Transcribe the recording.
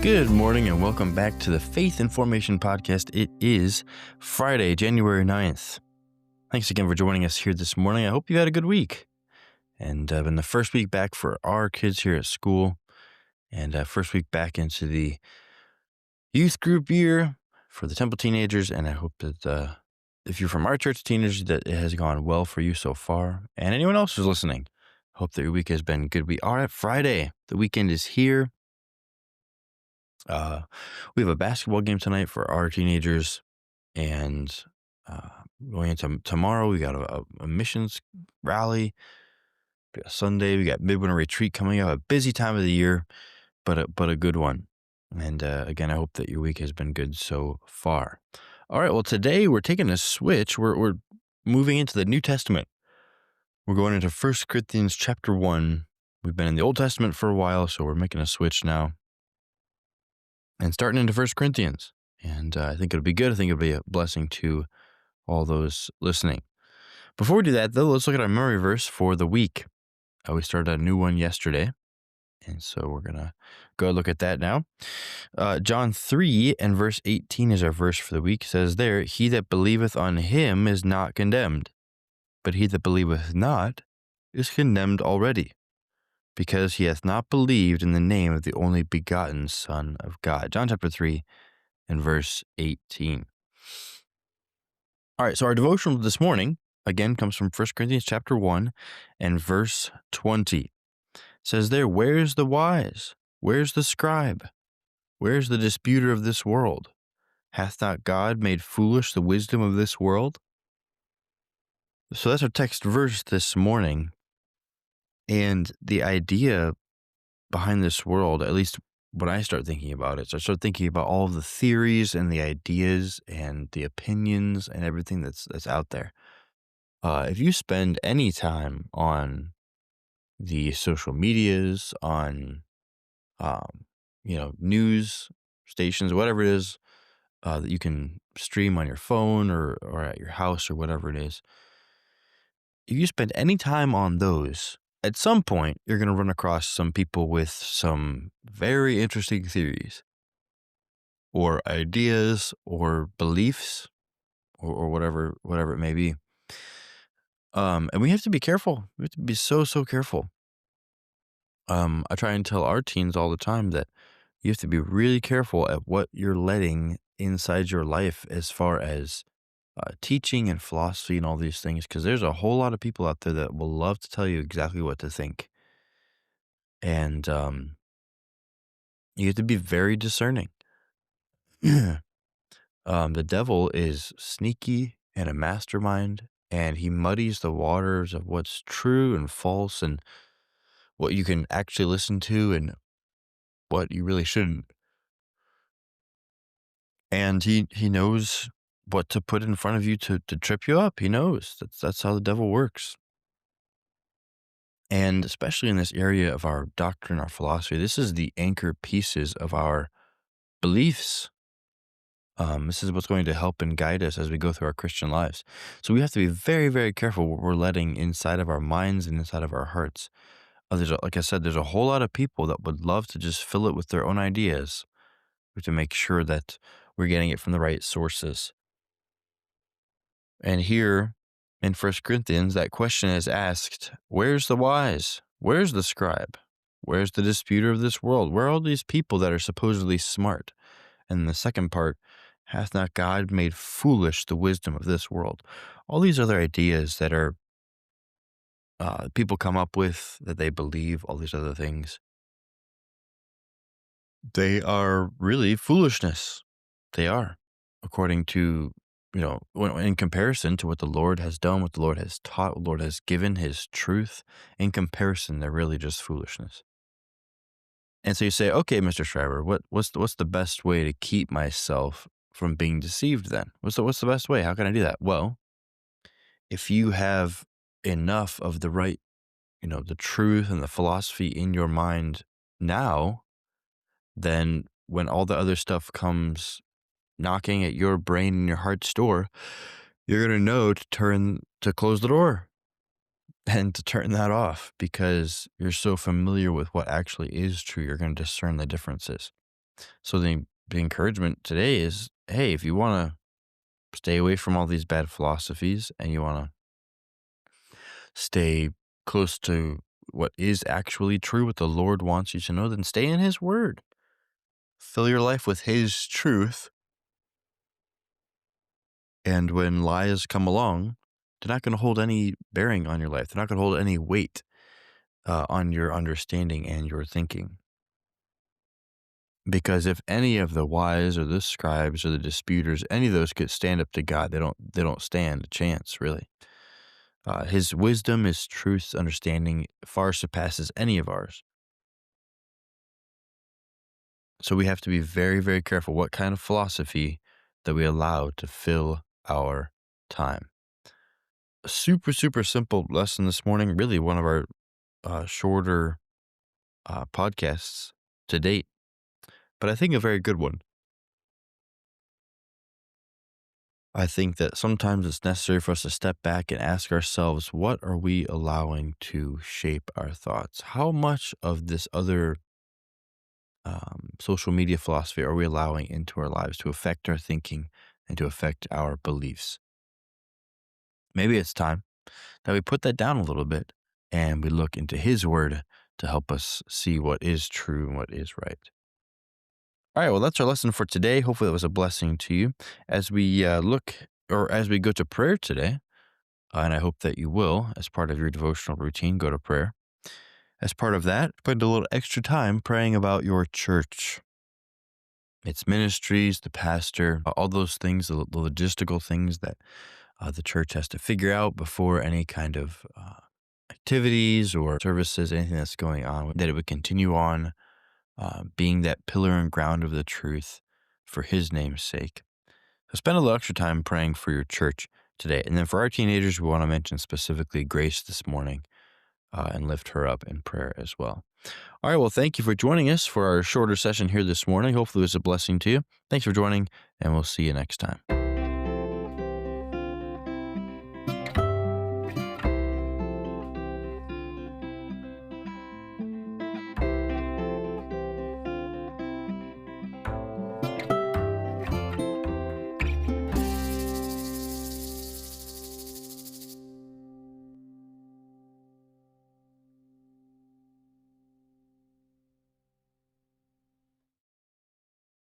Good morning and welcome back to the Faith and Formation Podcast. It is Friday, January 9th. Thanks again for joining us here this morning. I hope you had a good week. And been the first week back for our kids here at school, and first week back into the youth group year for the Temple teenagers. And I hope that if you're from our church teenagers, that it has gone well for you so far. And anyone else who's listening, hope that your week has been good. We are at Friday. The weekend is here. We have a basketball game tonight for our teenagers, and going into tomorrow, we got a missions rally. We got Sunday, we got midwinter retreat coming up. A busy time of the year, but a good one. And again, I hope that your week has been good so far. All right, well, today we're taking a switch. We're moving into the New Testament. We're going into 1 Corinthians chapter 1. We've been in the Old Testament for a while, so we're making a switch now and starting into 1 Corinthians. And I think it'll be good. I think it'll be a blessing to all those listening. Before we do that, though, let's look at our memory verse for the week. We started a new one yesterday, and so we're going to go look at that now. John 3 and verse 18 is our verse for the week. It says there, "He that believeth on him is not condemned, but he that believeth not is condemned already, because he hath not believed in the name of the only begotten Son of God." John chapter 3 and verse 18. All right, so our devotional this morning, again, comes from 1 Corinthians chapter 1 and verse 20. It says there, "Where's the wise? Where's the scribe? Where's the disputer of this world? Hath not God made foolish the wisdom of this world?" So that's our text verse this morning. And the idea behind this world, at least when I start thinking about it, so I start thinking about all of the theories and the ideas and the opinions and everything that's out there. If you spend any time on the social medias, on news stations, whatever it is that you can stream on your phone or at your house or whatever it is, if you spend any time on those, at some point, you're going to run across some people with some very interesting theories or ideas or beliefs or whatever it may be. And we have to be careful. We have to be so careful. I try and tell our teens all the time that you have to be really careful at what you're letting inside your life as far as teaching and philosophy and all these things, because there's a whole lot of people out there that will love to tell you exactly what to think. And you have to be very discerning. The devil is sneaky and a mastermind, and he muddies the waters of what's true and false and what you can actually listen to and what you really shouldn't. And he knows what to put in front of you to trip you up. He knows. That's how the devil works. And especially in this area of our doctrine, our philosophy, this is the anchor pieces of our beliefs. This is what's going to help and guide us as we go through our Christian lives. So we have to be very, very careful what we're letting inside of our minds and inside of our hearts. Like I said, there's a whole lot of people that would love to just fill it with their own ideas. We have to make sure that we're getting it from the right sources. And here in 1 Corinthians, that question is asked, where's the wise? Where's the scribe? Where's the disputer of this world? Where are all these people that are supposedly smart? And the second part, hath not God made foolish the wisdom of this world? All these other ideas that are people come up with, that they believe, all these other things, they are really foolishness. They are, according to, in comparison to what the Lord has done, what the Lord has taught, what the Lord has given, his truth, in comparison, they're really just foolishness. And so you say, okay, Mr. Schreiber, what's the best way to keep myself from being deceived then? What's the best way? How can I do that? Well, if you have enough of the right, the truth and the philosophy in your mind now, then when all the other stuff comes knocking at your brain and your heart's door, you're going to know to close the door and to turn that off, because you're so familiar with what actually is true. You're going to discern the differences. So the encouragement today is, hey, if you want to stay away from all these bad philosophies and you want to stay close to what is actually true, what the Lord wants you to know, then stay in His Word. Fill your life with His truth. And when lies come along, they're not going to hold any bearing on your life. They're not going to hold any weight on your understanding and your thinking. Because if any of the wise or the scribes or the disputers, any of those could stand up to God, they don't stand a chance, really. His wisdom, his truth, understanding far surpasses any of ours. So we have to be very, very careful what kind of philosophy that we allow to fill our time. A super, super simple lesson this morning, really one of our shorter podcasts to date, but I think a very good one. I think that sometimes it's necessary for us to step back and ask ourselves, what are we allowing to shape our thoughts? How much of this other social media philosophy are we allowing into our lives to affect our thinking and to affect our beliefs? Maybe it's time that we put that down a little bit and we look into His Word to help us see what is true and what is right. All right, well, that's our lesson for today. Hopefully, that was a blessing to you as we as we go to prayer today. And I hope that you will, as part of your devotional routine, go to prayer. As part of that, spend a little extra time praying about your church, its ministries, the pastor, all those things, the logistical things that the church has to figure out before any kind of activities or services, anything that's going on, that it would continue on being that pillar and ground of the truth for His name's sake. So spend a little extra time praying for your church today. And then for our teenagers, we want to mention specifically Grace this morning and lift her up in prayer as well. All right, well, thank you for joining us for our shorter session here this morning. Hopefully it was a blessing to you. Thanks for joining, and we'll see you next time.